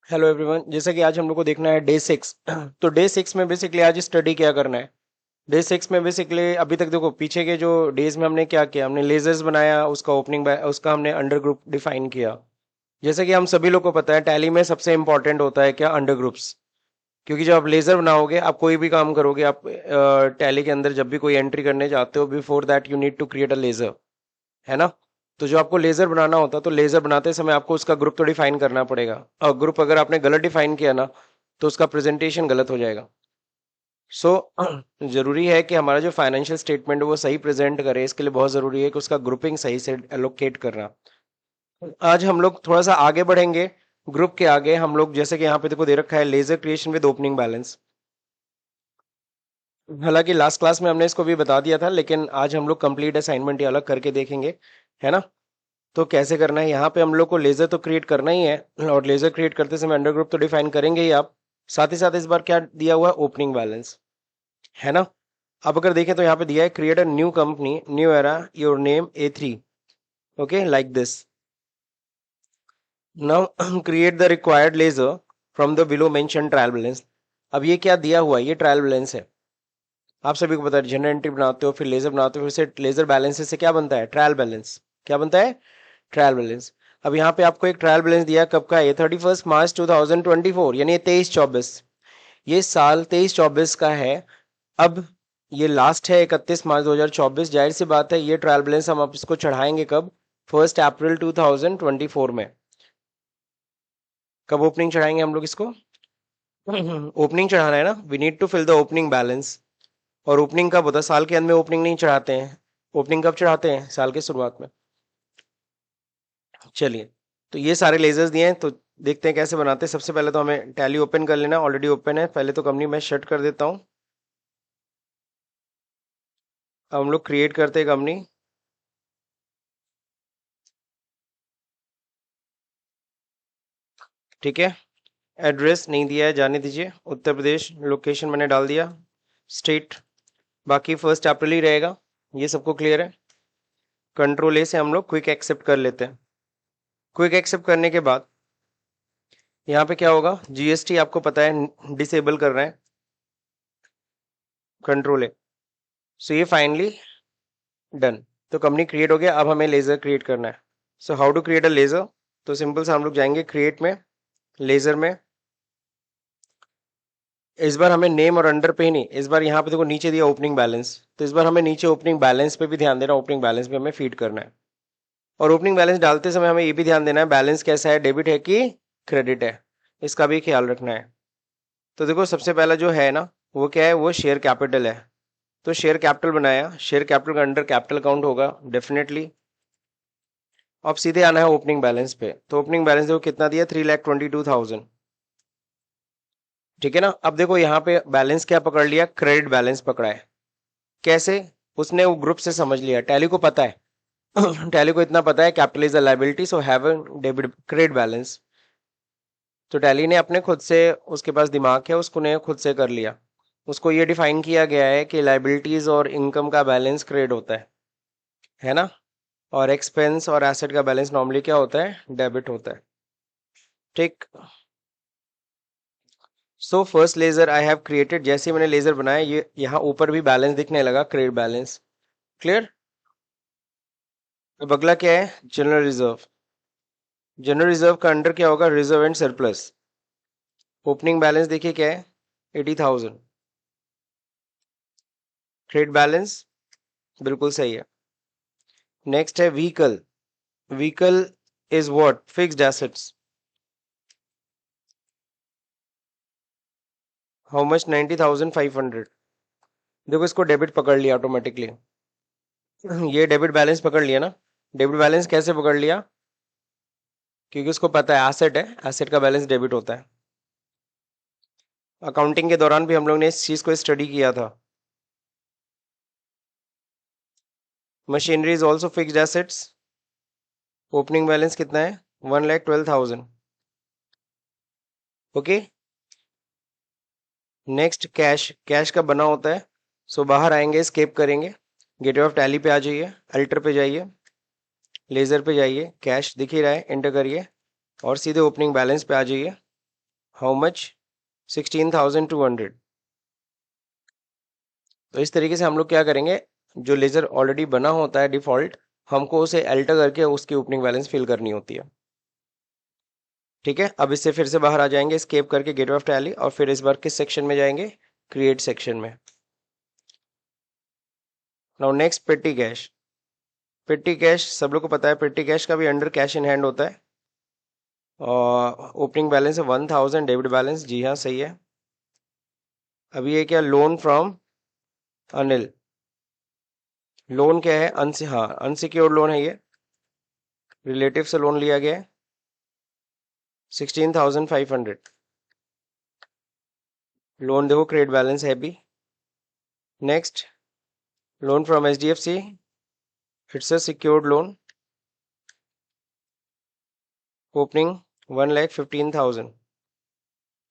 Hello everyone, जैसा कि आज हम लोग को देखना है डे 6। तो डे 6 में बेसिकली आज स्टडी क्या करना है। डे 6 में बेसिकली अभी तक देखो पीछे के जो डेज में हमने क्या किया, हमने लेजर्स बनाया, उसका उसका हमने अंडर ग्रुप डिफाइन किया। जैसे कि हम सभी लोग को पता है टैली में सबसे इंपॉर्टेंट होता है क्या, अंडर ग्रुप्स। क्योंकि जब आप लेजर बनाओगे, आप कोई भी काम करोगे, आप टैली के अंदर जब भी कोई एंट्री करने जाते हो, before that you need to create a ledger, है ना। तो जो आपको लेजर बनाना होता है, तो लेजर बनाते समय आपको उसका ग्रुप तो डिफाइन करना पड़ेगा, और ग्रुप अगर आपने गलत डिफाइन किया ना, तो उसका प्रेजेंटेशन गलत हो जाएगा। सो जरूरी है कि हमारा जो फाइनेंशियल स्टेटमेंट है वो सही प्रेजेंट करे। इसके लिए बहुत जरूरी है कि उसका ग्रुपिंग सही से एलोकेट करना। आज हम लोग थोड़ा सा आगे बढ़ेंगे। ग्रुप के आगे हम लोग, जैसे कि यहाँ पे देखो दे रखा है laser creation with opening balance. हालांकि लास्ट क्लास में हमने इसको भी बता दिया था, लेकिन आज हम लोग कंप्लीट असाइनमेंट ये अलग करके देखेंगे, है ना। तो कैसे करना है, यहाँ पे हम लोग को लेजर तो क्रिएट करना ही है, और लेजर क्रिएट करते समय अंडर ग्रुप तो डिफाइन करेंगे ही आप। साथ ही साथ इस बार क्या दिया हुआ है, ओपनिंग बैलेंस, है ना। अब अगर देखें तो यहाँ पे दिया है create a new company, new era, your name A3। Okay, like this. Now create the required ledger from the below mention trial balance. अब ये क्या दिया हुआ है, ये ट्रायल बैलेंस है। आप सभी को पता है, जनरल एंट्री बनाते हो, फिर लेजर बनाते हो, फिर से लेजर बैलेंस से क्या बनता है, ट्रायल बैलेंस। क्या बनता है, ट्रायल बैलेंस। अब यहाँ पे आपको एक ट्रायल बैलेंस दिया है, कब का है, 31 मार्च 2024, यानी 23-24। ये साल 23-24 का है। अब ये लास्ट है 31 मार्च 2024। जाहिर सी बात है ये ट्रायल बैलेंस हम अब इसको चढ़ाएंगे कब, 1 अप्रैल 2024 में। कब ओपनिंग चढ़ाएंगे हम लोग इसको, ओपनिंग चढ़ाना है ना, we need to fill the opening balance. और ओपनिंग कब होता है, साल के अंत में ओपनिंग नहीं चढ़ाते हैं। ओपनिंग कब चढ़ाते हैं, साल के शुरुआत में। चलिए, तो ये सारे लेजर्स दिए हैं, तो देखते हैं कैसे बनाते हैं। सबसे पहले तो हमें टैली ओपन कर लेना, ऑलरेडी ओपन है। पहले तो कंपनी मैं शट कर देता हूँ। अब हम लोग क्रिएट करते हैं कंपनी। ठीक है, एड्रेस नहीं दिया है, जाने दीजिए। उत्तर प्रदेश लोकेशन मैंने डाल दिया, स्टेट बाकी 1 अप्रैल ही रहेगा। ये सबको क्लियर है। कंट्रोल A से हम लोग क्विक एक्सेप्ट कर लेते हैं। क्विक एक्सेप्ट करने के बाद यहाँ पे क्या होगा, GST आपको पता है डिसेबल कर रहे हैं, कंट्रोल A। सो ये फाइनली डन। तो कंपनी क्रिएट हो गया। अब हमें लेजर क्रिएट करना है। So how to create a ledger. तो सिंपल से हम लोग जाएंगे क्रिएट में, लेजर में। इस बार हमें नेम और अंडर पे ही नहीं, इस बार यहाँ पे देखो नीचे दिया ओपनिंग बैलेंस, तो इस बार हमें नीचे ओपनिंग बैलेंस पे भी ध्यान देना। ओपनिंग बैलेंस पे हमें फीड करना है। और ओपनिंग बैलेंस डालते समय हमें ये भी ध्यान देना है बैलेंस कैसा है, डेबिट है कि क्रेडिट है, इसका भी ख्याल रखना है। तो देखो सबसे पहला जो है ना, वो क्या है, वो शेयर कैपिटल है। तो शेयर कैपिटल बनाया, शेयर कैपिटल का अंडर कैपिटल अकाउंट होगा डेफिनेटली। अब सीधे आना है ओपनिंग बैलेंस पे। तो ओपनिंग बैलेंस देखो कितना दिया, 3,22,000। ठीक है ना। अब देखो यहाँ पे बैलेंस क्या पकड़ लिया, क्रेडिट बैलेंस पकड़ा है। कैसे, उसने वो ग्रुप से समझ लिया, टैली को पता है। टैली को इतना पता है capital is a liability, so have debit credit balance. तो टैली ने अपने खुद से, उसके पास दिमाग है, उसको ने खुद से कर लिया। उसको ये डिफाइन किया गया है कि लाइबिलिटीज और इनकम का बैलेंस क्रेडिट होता है ना। और एक्सपेंस और एसेट का बैलेंस नॉर्मली क्या होता है, डेबिट होता है। ठीक। So first ledger I have created, जैसे ही मैंने लेजर बनाया, ये यहाँ ऊपर भी बैलेंस दिखने लगा, क्रेडिट बैलेंस। क्लियर। अब अगला क्या है, जनरल रिजर्व। जनरल रिजर्व का अंडर क्या होगा, reserve and surplus. Opening balance देखिए क्या है, 80,000। क्रेडिट बैलेंस बिल्कुल सही है। नेक्स्ट है vehicle. Vehicle is what, fixed assets. How much, 90,500। देखो इसको डेबिट पकड़ लिया ऑटोमेटिकली। ये डेबिट बैलेंस पकड़ लिया ना। डेबिट बैलेंस कैसे पकड़ लिया, क्योंकि उसको पता है एसेट है, एसेट का बैलेंस डेबिट होता है। अकाउंटिंग के दौरान भी हम लोग ने इस चीज को स्टडी किया था। Machinery is also fixed assets. Opening balance कितना है, 1,12,000। ओके। Next cash. कैश का बना होता है। सो बाहर आएंगे, स्केप करेंगे, गेटवे ऑफ टैली पे आ जाइए, अल्टर पे जाइए, लेजर पे जाइए, कैश दिख ही रहा है, एंटर करिए, और सीधे ओपनिंग बैलेंस पे आ जाइए। How much 16,200। तो इस तरीके से हम लोग क्या करेंगे, जो लेजर ऑलरेडी बना होता है डिफॉल्ट, हमको उसे अल्टर करके उसकी ओपनिंग बैलेंस फिल करनी होती है। ठीक है, अब इससे फिर से बाहर आ जाएंगे एस्केप करके गेट ऑफ टैली, और फिर इस बार किस सेक्शन में जाएंगे, क्रिएट सेक्शन में। नाउ नेक्स्ट पेटी कैश। पेटी कैश सब लोग को पता है, पेटी कैश का भी अंडर कैश इन हैंड होता है। और ओपनिंग बैलेंस है 1000, डेबिट बैलेंस, जी हाँ सही है। अभी ये क्या, लोन फ्रॉम अनिल। लोन क्या है, हाँ अनसिक्योर्ड लोन है ये, रिलेटिव से लोन लिया गया है 16,500। लोन देखो क्रेडिट बैलेंस है भी। Next, loan from HDFC, it's a secured loan, opening 1,15,000,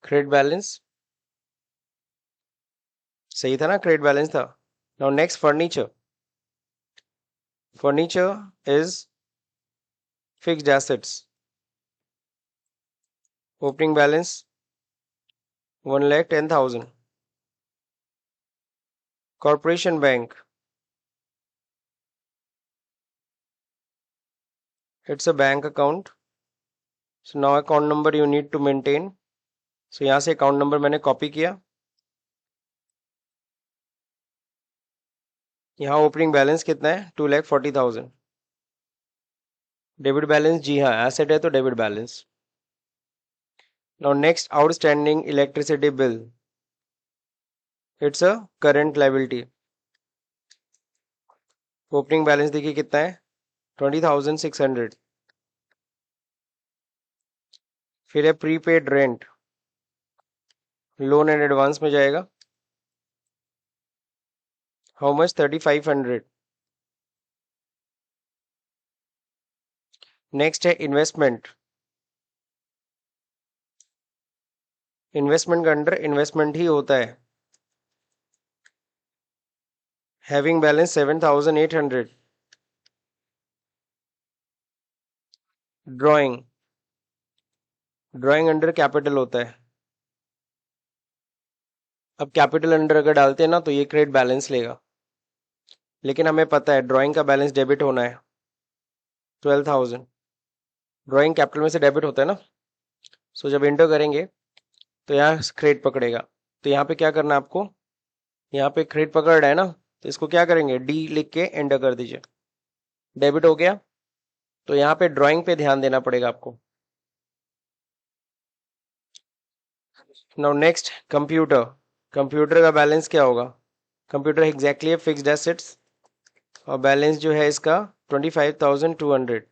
credit balance सही था ना, क्रेडिट बैलेंस था। Now next, furniture. Furniture is fixed assets, opening balance 1,10,000। Corporation bank, it's a bank account, so now account number you need to maintain। so यहाँ से account number मैंने copy किया, यहाँ opening balance कितना है 2,40,000। Debit balance, जी हाँ asset है तो debit balance. Now next, outstanding electricity bill, it's a current liability, opening balance देखिए कितना है 20,600। फिर है prepaid rent, loan and advance में जाएगा, हाउ मच 3,500। नेक्स्ट है इन्वेस्टमेंट, इन्वेस्टमेंट का अंडर इन्वेस्टमेंट ही होता है, having balance 7,800। Drawing, drawing under capital होता है। अब कैपिटल अंडर अगर डालते हैं ना तो ये क्रेडिट बैलेंस लेगा, लेकिन हमें पता है ड्राइंग का बैलेंस डेबिट होना है 12,000। ड्राइंग कैपिटल में से डेबिट होता है ना, सो जब एंटर करेंगे तो यहाँ क्रेडिट पकड़ेगा। तो यहाँ पे क्या करना है आपको, यहाँ पे क्रेडिट पकड़ रहा है ना, तो इसको क्या करेंगे, डी लिख के एंटर कर दीजिए, डेबिट हो गया। तो यहाँ पे ड्राइंग पे ध्यान देना पड़ेगा आपको। Now next, computer. कंप्यूटर का बैलेंस क्या होगा, कंप्यूटर एग्जैक्टली है फिक्स्ड एसेट्स, और बैलेंस जो है इसका 25,200,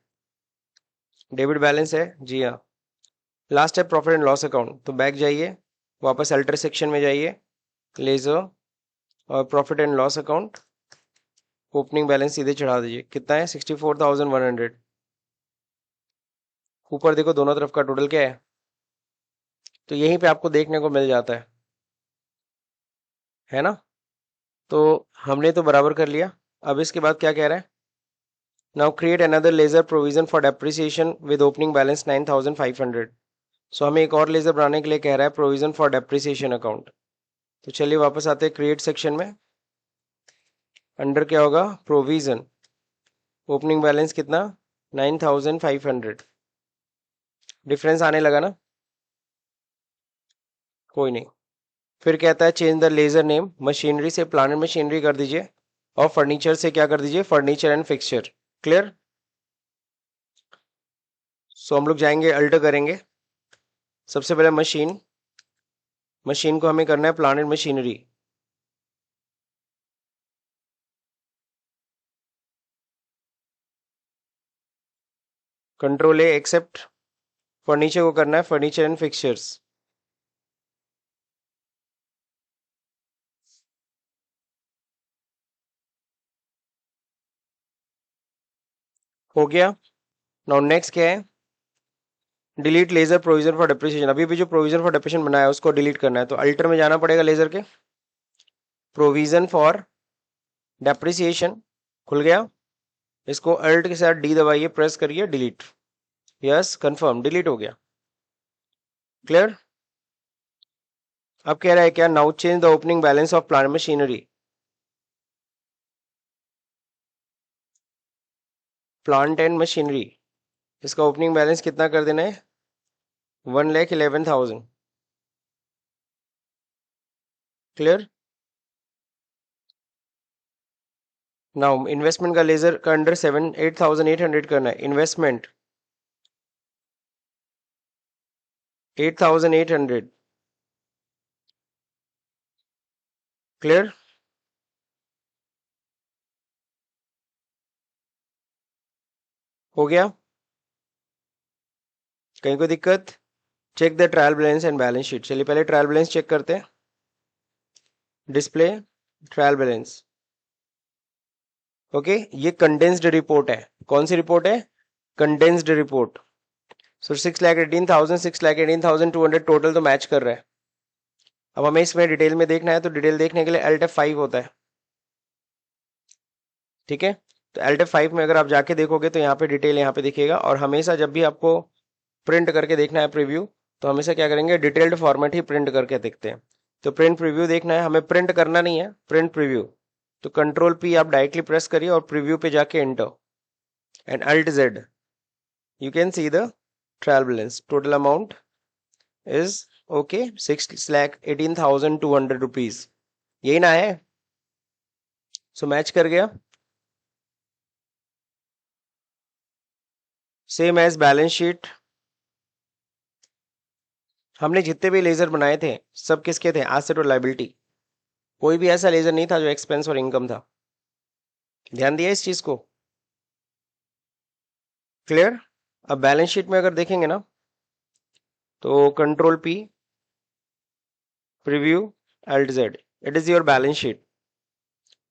डेबिट बैलेंस है, जी हाँ। लास्ट है प्रॉफिट एंड लॉस अकाउंट, तो बैक जाइए, वापस अल्टर सेक्शन में जाइए, लेजर और profit and loss account, opening balance सीधे चढ़ा दीजिए, कितना है 64,100। ऊपर देखो दोनों तरफ का टोटल क्या है, तो यहीं पे आपको देखने को मिल जाता है ना। तो हमने तो बराबर कर लिया। अब इसके बाद क्या कह रहा है, now create another ledger provision for depreciation with opening balance 9,500। So हमें एक और लेजर बनाने के लिए कह रहा है प्रोविजन फॉर डेप्रिसिएशन अकाउंट। तो चलिए वापस आते हैं क्रिएट सेक्शन में, अंडर क्या होगा, प्रोविजन, ओपनिंग बैलेंस कितना 9,500। डिफरेंस आने लगा ना, कोई नहीं। फिर कहता है change the ledger name, machinery से प्लानर मशीनरी कर दीजिए, और फर्नीचर से क्या कर दीजिए, furniture and fixture. Clear. So हम लोग जाएंगे अल्टर करेंगे, सबसे पहले मशीन, मशीन को हमें करना है planner machinery. Control A accept, furniture को करना है फर्नीचर एंड फिक्सचर्स। हो गया। नाउ नेक्स्ट क्या है, delete ledger provision for depreciation. अभी भी जो प्रोविजन फॉर डेप्रिसिएशन बनाया है उसको डिलीट करना है, तो अल्टर में जाना पड़ेगा, लेजर के प्रोविजन फॉर डेप्रिसिएशन खुल गया, इसको अल्ट के साथ डी दबाइए, प्रेस करिए, डिलीट, यस कंफर्म, डिलीट हो गया। क्लियर। अब कह रहा है क्या, now change the opening balance of plant machinery. Plant and machinery, इसका ओपनिंग बैलेंस कितना कर देना है, 1,11,000। क्लियर। नाउ इन्वेस्टमेंट का लेजर का अंडर 8,800 करना है। इन्वेस्टमेंट 8,800। क्लियर। हो गया, कहीं कोई दिक्कत। Check the trial balance and balance sheet. चलिए पहले ट्रायल बैलेंस चेक करते हैं। Display trial balance. ओके, ये कंडेंस्ड रिपोर्ट है। कौन सी रिपोर्ट है, कंडेंस्ड रिपोर्ट। सो 6,18,000 6,18,200 टोटल तो मैच कर रहा है। अब हमें इसमें डिटेल में देखना है, तो डिटेल देखने के लिए Alt F5 होता है। ठीक है, तो Alt F5 में अगर आप जाके देखोगे तो यहाँ पे डिटेल यहाँ पे दिखेगा। और हमेशा जब भी आपको प्रिंट करके देखना है प्रीव्यू, तो हमेशा क्या करेंगे, डिटेल्ड फॉर्मेट ही प्रिंट करके देखते हैं। तो प्रिंट प्रीव्यू देखना है, हमें प्रिंट करना नहीं है, प्रिंट प्रीव्यू। तो कंट्रोल P आप डायरेक्टली प्रेस करिए और प्रीव्यू पे जाके enter and Alt Z, you can see the trial balance. Total amount is okay, 6,18,200 rupees। यही ना है, सो मैच कर गया। Same as balance sheet. हमने जितने भी लेजर बनाए थे सब किसके थे, एसेट और लायबिलिटी। कोई भी ऐसा लेजर नहीं था जो एक्सपेंस और इनकम था। ध्यान दिया इस चीज को। क्लियर। अब बैलेंस शीट में अगर देखेंगे ना, तो control P, preview, Alt Z, it is your balance sheet.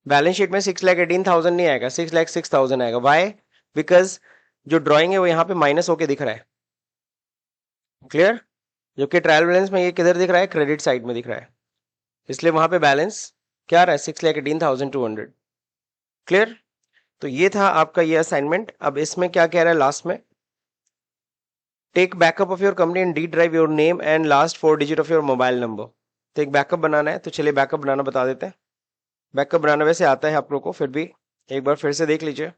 Balance sheet में 6,18,000 नहीं आएगा, 6,06,000 आएगा। वाई, बिकॉज जो ड्राइंग है वो यहाँ पे माइनस होके दिख रहा है। क्लियर। जबकि ट्रायल बैलेंस में ये किधर दिख रहा है, क्रेडिट साइड में दिख रहा है, इसलिए वहां पे बैलेंस क्या आ रहा है, 6,18,200। क्लियर। तो ये था आपका ये असाइनमेंट। अब इसमें क्या कह रहा है लास्ट में, take backup of your company and D drive your name and last 4 digit of your mobile number. तो एक बैकअप बनाना है, तो चलिए बैकअप बनाना बता देते हैं। बैकअप बनाना वैसे आता है आप लोग को, फिर भी एक बार फिर से देख लीजिए।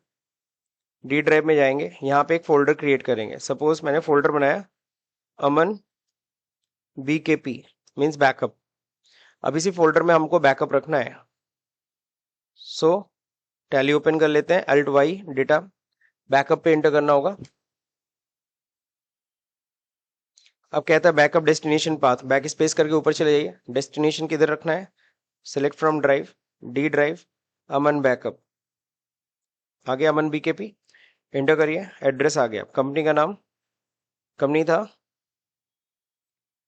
डी ड्राइव में जाएंगे, यहाँ पे एक फोल्डर क्रिएट करेंगे। सपोज मैंने फोल्डर बनाया अमन BKP मीन्स बैकअप। अब इसी फोल्डर में हमको बैकअप रखना है। सो टैली ओपन कर लेते हैं, Alt Y डेटा, बैकअप पे एंटर करना होगा। अब कहता है backup destination path, backspace करके ऊपर चले जाइए। डेस्टिनेशन किधर रखना है, select from drive, D drive, Aman backup. आ गया अमन BKP, एंटर करिए। एड्रेस आ गया, कंपनी का नाम, कंपनी था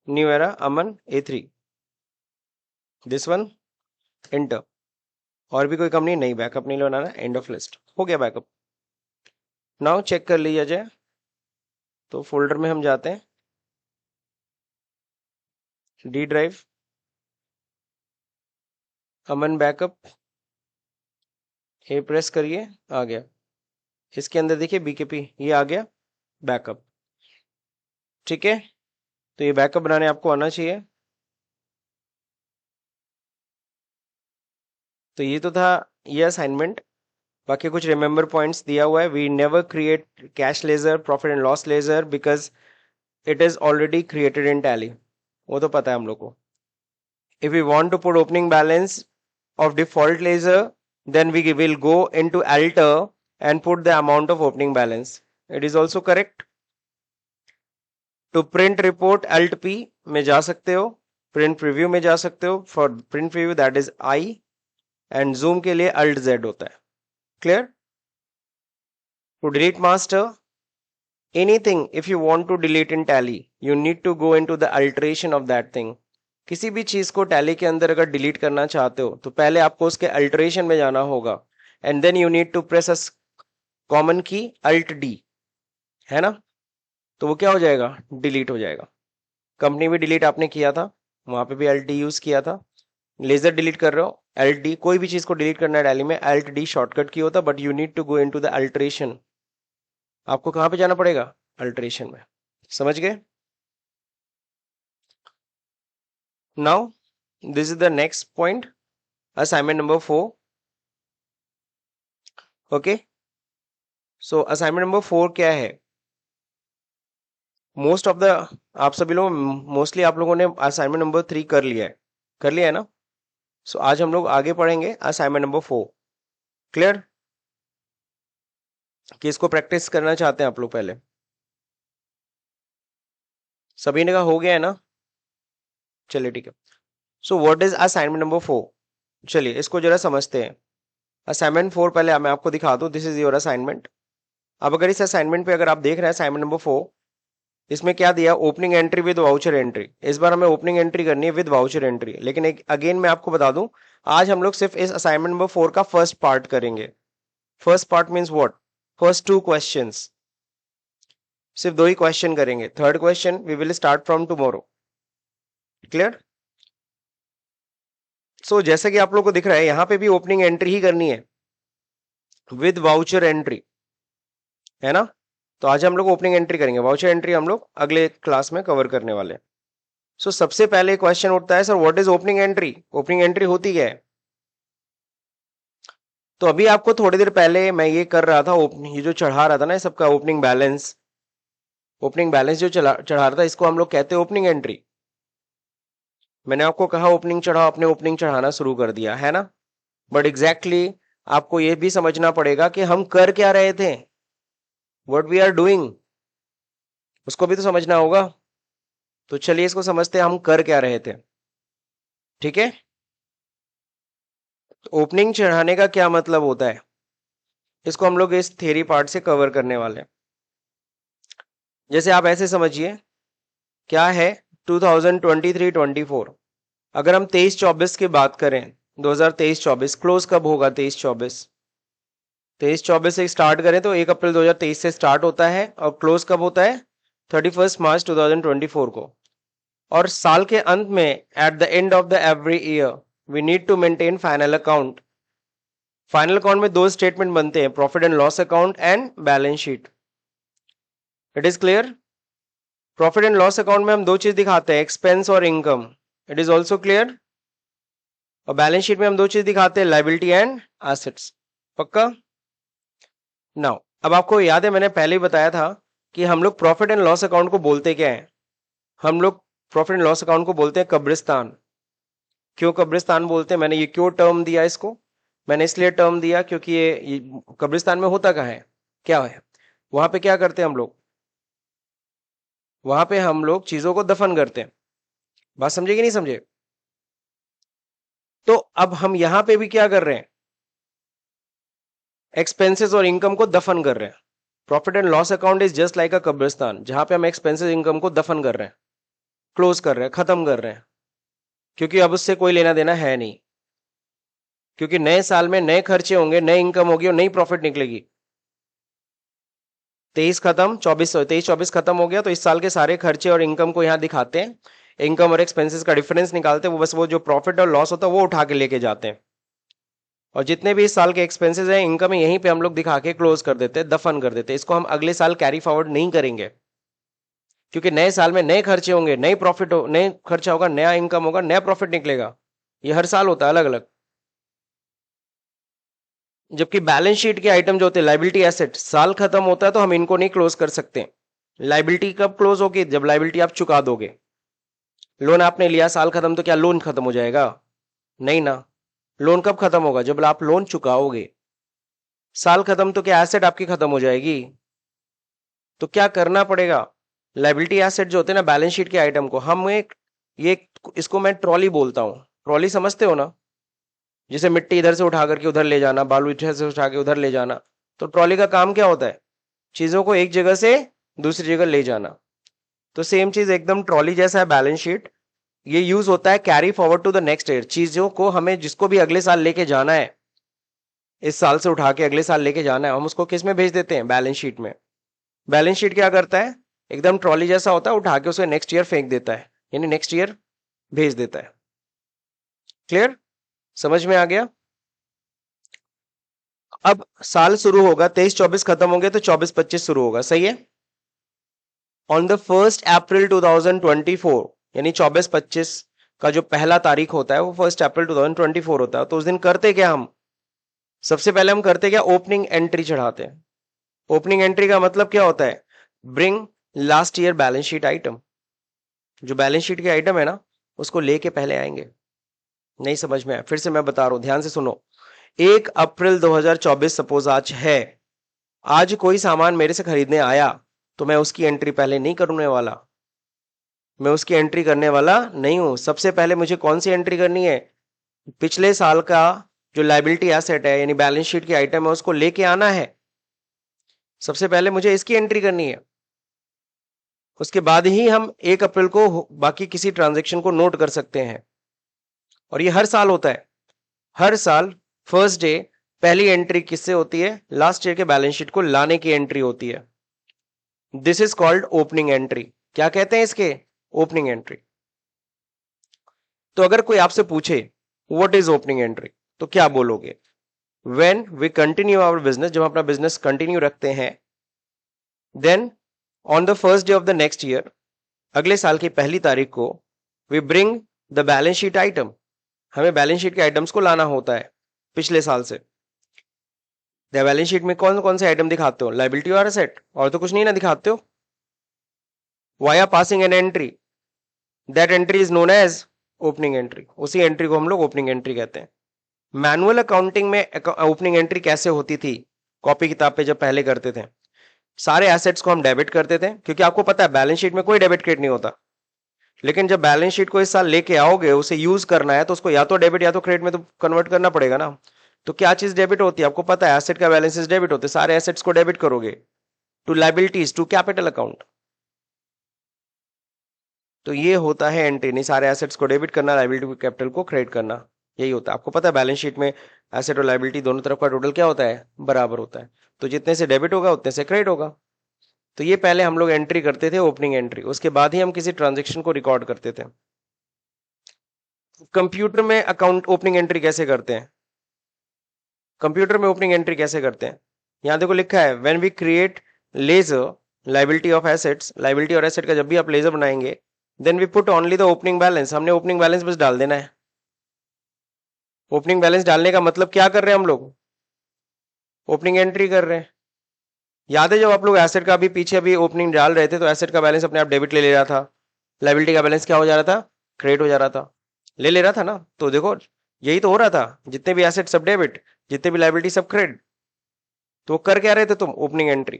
new era Aman A3, this one, enter. और भी कोई कंपनी नहीं, बैकअप नहीं बनाना, एंड ऑफ लिस्ट। हो गया बैकअप। नाउ चेक कर लिया जाए, तो फोल्डर में हम जाते हैं, डी ड्राइव, अमन बैकअप, ए प्रेस करिए, आ गया। इसके अंदर देखिए BKP, ये आ गया बैकअप। ठीक है, तो ये बैकअप बनाने आपको आना चाहिए। तो ये तो था ये असाइनमेंट। बाकी कुछ रिमेंबर पॉइंट्स दिया हुआ है। We never create cash ledger, profit and loss ledger, because it is already created in Tally, वो तो पता है हम लोग को। If we want to put opening balance of default laser, then we will go into alter and put the amount of opening balance. It is also correct. To print report Alt P में जा सकते हो, print preview में जा सकते हो। For print preview that is I, and zoom के लिए Alt Z होता है। Clear? To delete master, anything if you want to delete in tally, you need to go into the alteration of that thing. किसी भी चीज को tally के अंदर अगर डिलीट करना चाहते हो, तो पहले आपको उसके अल्टरेशन में जाना होगा, and then you need to press a common key Alt D, है ना। तो वो क्या हो जाएगा, डिलीट हो जाएगा। कंपनी भी डिलीट आपने किया था, वहां पे भी Alt D यूज किया था। लेजर डिलीट कर रहे हो, Alt D, कोई भी चीज को डिलीट करना है टैली में, Alt D शॉर्टकट की होता, but you need to go into the alteration. आपको कहां पे जाना पड़ेगा, अल्टरेशन में। समझ गए। Now this is the next point, assignment number 4. Okay, so assignment number 4 क्या है? मोस्ट ऑफ द, आप सभी लोग मोस्टली आप लोगों ने असाइनमेंट नंबर 3 कर लिया है ना? सो आज हम लोग आगे पढ़ेंगे असाइनमेंट नंबर 4. क्लियर? किसको प्रैक्टिस करना चाहते हैं आप लोग पहले? सभी ने कहा हो गया है ना? चलिए ठीक है. So what is assignment number 4? चलिए इसको जरा समझते हैं. असाइनमेंट 4 पहले मैं आपको दिखा दूं. This is your assignment. अब अगर इस असाइनमेंट पे अगर आप देख रहे हैं असाइनमेंट नंबर 4, इसमें क्या दिया? Opening entry with voucher entry. इस बार हमें ओपनिंग एंट्री करनी है विद वाउचर एंट्री. लेकिन एक अगेन मैं आपको बता दूं, आज हम लोग सिर्फ इस असाइनमेंट नंबर 4 का फर्स्ट पार्ट करेंगे. First part means what? First 2 questions, सिर्फ 2 ही क्वेश्चन करेंगे. Third question we will start from tomorrow. Clear? So जैसे कि आप लोग को दिख रहा है यहां पे भी ओपनिंग एंट्री ही करनी है विद वाउचर एंट्री, है ना? तो आज हम लोग ओपनिंग एंट्री करेंगे. वाउचर एंट्री हम लोग अगले क्लास में कवर करने वाले हैं. सो सबसे पहले क्वेश्चन उठता है, sir what is opening entry? Opening entry होती क्या है? तो अभी आपको थोड़ी देर पहले मैं ये कर रहा था, ये जो चढ़ा रहा था ना सबका ओपनिंग बैलेंस, जो चढ़ा रहा था, इसको हम लोग कहते हैं ओपनिंग एंट्री. मैंने आपको कहा ओपनिंग चढ़ाओ, अपने ओपनिंग चढ़ाना शुरू कर दिया है ना? बट एग्जैक्टली आपको ये भी समझना पड़ेगा कि हम कर क्या रहे थे, व्हाट वी आर डूइंग, उसको भी तो समझना होगा. तो चलिए इसको समझते हैं हम कर क्या रहे थे. ठीक है? तो ओपनिंग चढ़ाने का क्या मतलब होता है, इसको हम लोग इस थ्योरी पार्ट से कवर करने वाले हैं. जैसे आप ऐसे समझिए, क्या है 2023-24, अगर हम 23-24 की बात करें, 2023-24 क्लोज कब होगा? 23-24 से स्टार्ट करें तो 1 अप्रैल 2023 से स्टार्ट होता है और क्लोज कब होता है? 31 मार्च 2024 को. और साल के अंत में at the end of the every year we need to maintain final account. Final account में 2 स्टेटमेंट बनते हैं, profit and loss account and balance sheet. It is clear? Profit and loss account में हम 2 चीज दिखाते हैं, एक्सपेंस और income. It is also clear? और बैलेंस शीट में हम 2 चीज दिखाते हैं, लाइबिलिटी एंड एसेट्स. पक्का? नाउ अब आपको याद है मैंने पहले ही बताया था कि हम लोग प्रॉफिट एंड लॉस अकाउंट को बोलते क्या है? हम लोग प्रॉफिट एंड लॉस अकाउंट को बोलते हैं कब्रिस्तान. क्यों कब्रिस्तान बोलते हैं? मैंने ये क्यों टर्म दिया इसको? मैंने इसलिए टर्म दिया क्योंकि ये कब्रिस्तान में होता कहाँ है, क्या है वहां पे? क्या करते हैं हम लोग? वहां पे हम लोग चीजों को दफन करते हैं. बात समझे कि नहीं समझे? तो अब हम यहां पे भी क्या कर रहे हैं? एक्सपेंसेस और इनकम को दफन कर रहे हैं. Profit and loss account is just like अ कब्रिस्तान, जहां पे हम एक्सपेंसेस इनकम को दफन कर रहे हैं, क्लोज कर रहे हैं, खत्म कर रहे हैं. क्योंकि अब उससे कोई लेना देना है नहीं, क्योंकि नए साल में नए खर्चे होंगे, नई इनकम होगी और नई प्रॉफिट निकलेगी. 23-24 खत्म हो गया तो इस साल के सारे खर्चे और इनकम को यहाँ दिखाते हैं. इनकम और एक्सपेंसेस का डिफरेंस निकालते हैं, वो बस वो जो प्रॉफिट और लॉस होता है वो उठा के लेके जाते हैं. और जितने भी इस साल के एक्सपेंसेस हैं, इनकम है, यहीं पे हम लोग दिखा के क्लोज कर देते हैं, दफन कर देते हैं. इसको हम अगले साल कैरी फॉरवर्ड नहीं करेंगे, क्योंकि नए साल में नए खर्चे होंगे, नई प्रॉफिट हो, नए खर्चा होगा, नया इनकम होगा, नया प्रॉफिट निकलेगा. ये हर साल होता है अलग अलग. जबकि बैलेंस शीट के आइटम जो होते हैं, लाइबिलिटी एसेट, साल खत्म होता है तो हम इनको नहीं क्लोज कर सकते. लाइबिलिटी कब क्लोज होगी? जब लाइबिलिटी आप चुका दोगे. लोन आपने लिया, साल खत्म तो क्या लोन खत्म हो जाएगा? नहीं ना. लोन कब खत्म होगा? जब आप लोन चुकाओगे. साल खत्म तो क्या एसेट आपकी खत्म हो जाएगी? तो क्या करना पड़ेगा? लाइबिलिटी एसेट जो होते हैं ना बैलेंस शीट के आइटम को, हम एक ये इसको मैं ट्रॉली बोलता हूं. ट्रॉली समझते हो ना? जिसे मिट्टी इधर से उठा करके उधर ले जाना, बालू इधर से उठा के उधर ले जाना. तो ट्रॉली का काम क्या होता है? चीजों को एक जगह से दूसरी जगह ले जाना. तो सेम चीज एकदम ट्रॉली जैसा है बैलेंस शीट. ये यूज होता है carry forward to the next year. चीजों को हमें जिसको भी अगले साल लेके जाना है, इस साल से उठा के अगले साल लेके जाना है, हम उसको किस में भेज देते हैं? बैलेंस शीट में. बैलेंस शीट क्या करता है? एकदम ट्रॉली जैसा होता है, उठा के उसे नेक्स्ट ईयर फेंक देता है, यानी नेक्स्ट ईयर भेज देता है. क्लियर? समझ में आ गया? अब साल शुरू होगा, 23-24 खत्म होंगे तो 24-25 शुरू होगा. सही है? ऑन द 1 अप्रैल 2024, यानी 24-25 का जो पहला तारीख होता है वो 1 अप्रैल 2024 होता है। तो उस दिन करते क्या हम, सबसे पहले हम करते क्या, ओपनिंग एंट्री चढ़ाते हैं। ओपनिंग एंट्री का मतलब क्या होता है, bring last year balance sheet item. जो बैलेंस शीट के आइटम है ना, उसको लेके पहले आएंगे। नहीं समझ में आया, फिर से मैं बता रहा हूं, ध्यान से सुनो। 1 अप्रैल 2024 सपोज आज है, आज कोई सामान मेरे से खरीदने आया तो मैं उसकी एंट्री पहले नहीं करने वाला, मैं उसकी एंट्री करने वाला नहीं हूं। सबसे पहले मुझे कौन सी एंट्री करनी है, पिछले साल का जो लाइबिलिटी एसेट है यानी बैलेंस शीट की आइटम है उसको लेके आना है। सबसे पहले मुझे इसकी एंट्री करनी है, उसके बाद ही हम 1 अप्रैल को बाकी किसी ट्रांजेक्शन को नोट कर सकते हैं। और ये हर साल होता है, हर साल फर्स्ट डे पहली एंट्री किससे होती है, लास्ट ईयर के बैलेंस शीट को लाने की एंट्री होती है। This is called opening entry. क्या कहते हैं इसके, ओपनिंग एंट्री। तो अगर कोई आपसे पूछे व्हाट इज ओपनिंग एंट्री, तो क्या बोलोगे, when we continue our business, जब हम अपना बिजनेस कंटिन्यू रखते हैं, then on the first day of the next year, अगले साल की पहली तारीख को, we bring the balance sheet item, हमें बैलेंस शीट के आइटम्स को लाना होता है पिछले साल से। बैलेंस शीट में कौन कौन से आइटम दिखाते हो, लाइबिलिटी और एसेट, और तो कुछ नहीं ना दिखाते हो। Via passing an entry, that entry is known as opening entry, उसी एंट्री को हम लोग ओपनिंग एंट्री कहते हैं। मैनुअल अकाउंटिंग में ओपनिंग एंट्री कैसे होती थी, कॉपी किताब पे जब पहले करते थे, सारे एसेट्स को हम डेबिट करते थे, क्योंकि आपको पता है बैलेंस शीट में कोई डेबिट क्रेडिट नहीं होता। लेकिन जब बैलेंस शीट को इस साल लेके आओगे, उसे यूज करना है, तो उसको या तो डेबिट या तो क्रेडिट में तो कन्वर्ट करना पड़ेगा ना। तो क्या चीज डेबिट होती है, आपको पता है एसेट का बैलेंसेस डेबिट होते हैं, सारे एसेट्स को डेबिट करोगे to liabilities to capital account. तो ये होता है एंट्री, नहीं सारे एसेट्स को डेबिट करना, लाइबिलिटी कैपिटल को क्रेडिट करना, यही होता है। आपको पता है बैलेंस शीट में एसेट और लाइबिलिटी दोनों तरफ का टोटल क्या होता है, बराबर होता है। तो जितने से डेबिट होगा उतने से क्रेडिट होगा। तो ये पहले हम लोग एंट्री करते थे, ओपनिंग एंट्री, उसके बाद ही हम किसी ट्रांजेक्शन को रिकॉर्ड करते थे। कंप्यूटर में अकाउंट ओपनिंग एंट्री कैसे करते हैं, कंप्यूटर में ओपनिंग एंट्री कैसे करते हैं, यहां देखो लिखा है, when we create ledger liability of assets, liability और एसेट का जब भी आप लेजर बनाएंगे, then we put only the opening balance, हमने ओपनिंग बैलेंस बस डाल देना है। ओपनिंग बैलेंस डालने का मतलब क्या कर रहे हैं हम लोग, ओपनिंग एंट्री कर रहे हैं। याद है जब आप लोग एसेट का अभी पीछे अभी ओपनिंग डाल रहे थे, तो एसेट का बैलेंस अपने आप डेबिट ले रहा था, लाइबिलिटी का बैलेंस क्या हो जा रहा था, क्रेडिट हो जा रहा था, ले रहा था ना। तो देखो यही तो हो रहा था, जितने भी एसेट सब डेबिट, जितने भी लाइबिलिटी सब क्रेडिट। तो कर क्या रहे थे तुम, opening entry.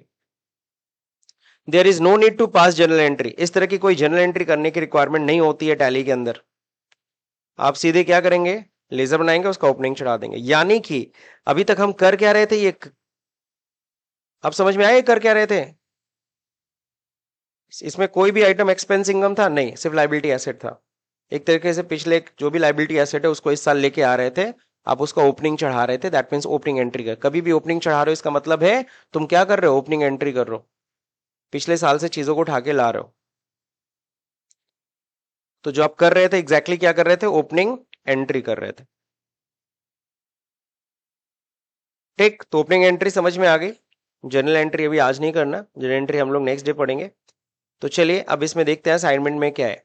There is no need to pass journal entry, इस तरह की कोई जर्नल एंट्री करने की रिक्वायरमेंट नहीं होती है टैली के अंदर। आप सीधे क्या करेंगे, लेजर बनाएंगे, उसका ओपनिंग चढ़ा देंगे। यानी कि अभी तक हम कर क्या रहे थे, ये अब समझ में आया कर क्या रहे थे। इसमें कोई भी आइटम एक्सपेंस इनकम था नहीं, सिर्फ लाइबिलिटी एसेट था। एक तरीके से पिछले जो भी लाइबिलिटी एसेट है उसको इस साल लेके आ रहे थे, आप उसका ओपनिंग चढ़ा रहे थे, दैट मीन्स ओपनिंग एंट्री कर। कभी भी ओपनिंग चढ़ा रहे हो इसका मतलब है तुम क्या कर रहे हो, ओपनिंग एंट्री कर रहे हो, पिछले साल से चीजों को उठा के ला रहे हो। तो जो आप कर रहे थे एग्जैक्टली क्या कर रहे थे, ओपनिंग एंट्री कर रहे थे। ठीक, तो ओपनिंग एंट्री समझ में आ गई। जर्नल एंट्री अभी आज नहीं करना, जर्नल एंट्री हम लोग नेक्स्ट डे पढ़ेंगे। तो चलिए अब इसमें देखते हैं असाइनमेंट में क्या है,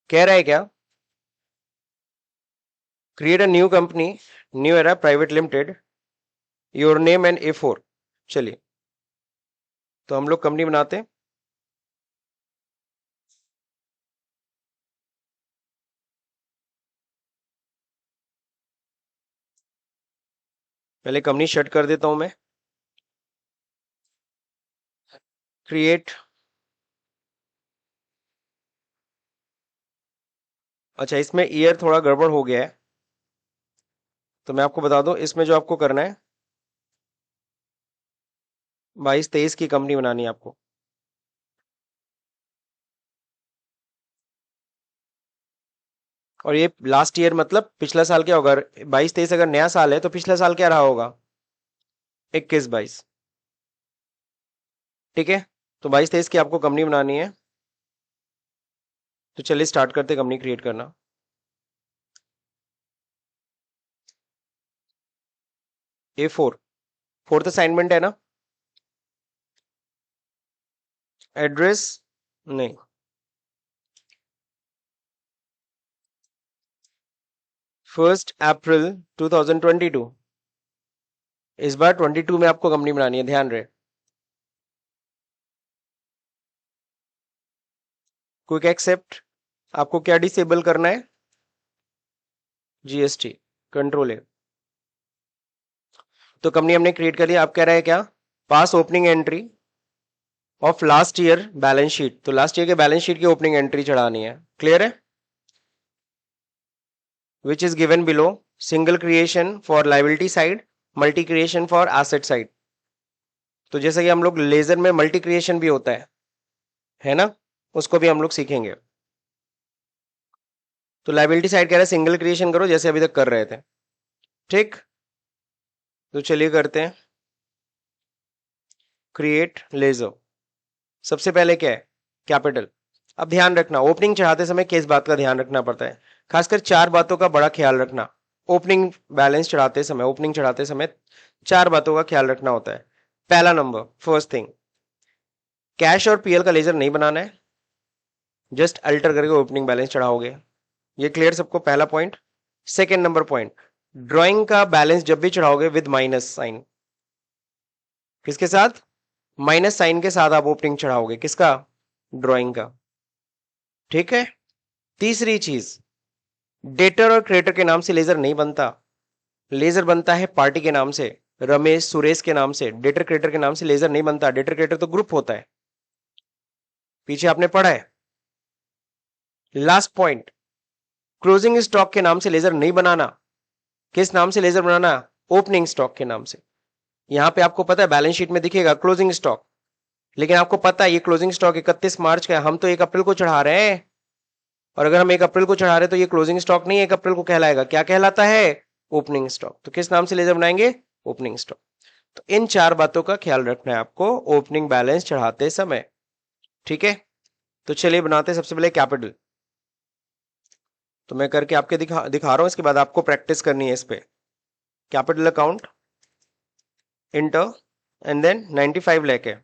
कह रहा है क्या, create a new company, new era private limited, your name and A4। चलिए तो हम लोग कंपनी बनाते हैं। पहले कंपनी शट कर देता हूं मैं, क्रिएट। अच्छा इसमें ईयर थोड़ा गड़बड़ हो गया है, तो मैं आपको बता दूं, इसमें जो आपको करना है 22-23 की कंपनी बनानी है आपको। और ये लास्ट ईयर मतलब पिछला साल क्या होगा, 22-23 अगर नया साल है तो पिछला साल क्या रहा होगा, 21-22। ठीक है, तो 22-23 की आपको कंपनी बनानी है। तो चलिए स्टार्ट करते कंपनी क्रिएट करना। A4 फोर्थ असाइनमेंट है ना, एड्रेस नहीं, 1 अप्रैल 2022। इस बार 22 में आपको कंपनी बनानी है, ध्यान रहे। Quick accept. आपको क्या डिसेबल करना है? जीएसटी कंट्रोल है। तो कंपनी हमने क्रिएट कर लिया। आप कह रहे हैं क्या? Pass opening entry of last year balance sheet. तो लास्ट ईयर के बैलेंस शीट की ओपनिंग एंट्री चढ़ानी है। क्लियर है? Which is given below. Single creation for liability side, multi creation for asset side. तो जैसे कि हम लोग लेजर में मल्टी क्रिएशन भी होता है ना, उसको भी हम लोग सीखेंगे। तो लाइबिलिटी साइड कह रहा है सिंगल क्रिएशन करो जैसे अभी तक कर रहे थे। ठीक, तो चलिए करते हैं क्रिएट लेजर। सबसे पहले क्या है? कैपिटल। अब ध्यान रखना, ओपनिंग चढ़ाते समय किस बात का ध्यान रखना पड़ता है? खासकर 4 बातों का बड़ा ख्याल रखना। ओपनिंग बैलेंस चढ़ाते समय, ओपनिंग चढ़ाते समय 4 बातों का ख्याल रखना होता है। पहला नंबर, फर्स्ट थिंग, कैश और पीएल का लेजर नहीं बनाना है, जस्ट अल्टर करके ओपनिंग बैलेंस चढ़ाओगे। ये क्लियर सबको? पहला point. Second number point, drawing का बैलेंस जब भी चढ़ाओगे विद माइनस साइन। किसके साथ? माइनस साइन के साथ आप ओपनिंग चढ़ाओगे। किसका? ड्रॉइंग का। ठीक है। तीसरी चीज, डेटर और क्रेडिटर के नाम से लेजर नहीं बनता। लेजर बनता है पार्टी के नाम से, रमेश सुरेश के नाम से। डेटर क्रेडिटर के नाम से लेजर नहीं बनता। डेटर क्रेडिटर तो ग्रुप होता है, पीछे आपने पढ़ा है। लास्ट पॉइंट, क्लोजिंग स्टॉक के नाम से लेजर नहीं बनाना। किस नाम से लेजर बनाना? ओपनिंग स्टॉक के नाम से। यहां पे आपको पता है बैलेंस शीट में दिखेगा क्लोजिंग स्टॉक, लेकिन आपको पता है ये क्लोजिंग स्टॉक 31 मार्च का है, हम तो 1 अप्रैल को चढ़ा रहे हैं। और अगर हम 1 अप्रैल को चढ़ा रहे हैं तो ये क्लोजिंग स्टॉक नहीं 1 अप्रैल को कहलाएगा। क्या कहलाता है? Opening stock. तो किस नाम से लेजर बनाएंगे? Opening stock. तो इन 4 बातों का ख्याल रखना है आपको ओपनिंग बैलेंस चढ़ाते समय। ठीक है, तो चलिए बनाते हैं सबसे पहले कैपिटल। तो मैं करके आपके दिखा रहा हूं, इसके बाद आपको प्रैक्टिस करनी है इस पे। Capital account, enter, and then 95 lakh है।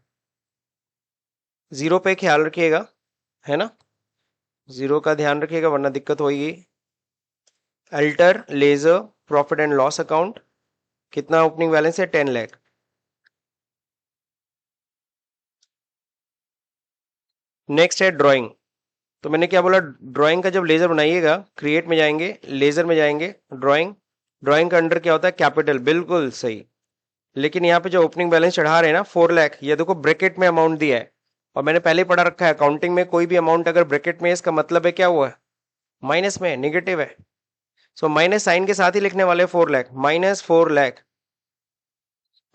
जीरो पे ख्याल रखिएगा, है ना, जीरो का ध्यान रखिएगा वरना दिक्कत होगी। Alter ledger profit and loss account, कितना ओपनिंग बैलेंस है? 10 लाख। नेक्स्ट है ड्राइंग। तो मैंने क्या बोला? ड्राइंग का जब लेजर बनाइएगा, क्रिएट में जाएंगे, लेजर में जाएंगे, ड्राइंग। ड्राइंग का अंडर क्या होता है? कैपिटल। बिल्कुल सही। लेकिन यहाँ पे जो ओपनिंग बैलेंस चढ़ा रहे हैं ना 4 लाख, ये देखो ब्रैकेट में अमाउंट दिया है। और मैंने पहले पढ़ा रखा है अकाउंटिंग में कोई भी अमाउंट अगर ब्रैकेट में है इसका मतलब है क्या हुआ है? माइनस में, निगेटिव है। सो माइनस साइन के साथ ही लिखने वाले 4 लाख, माइनस 4 लाख।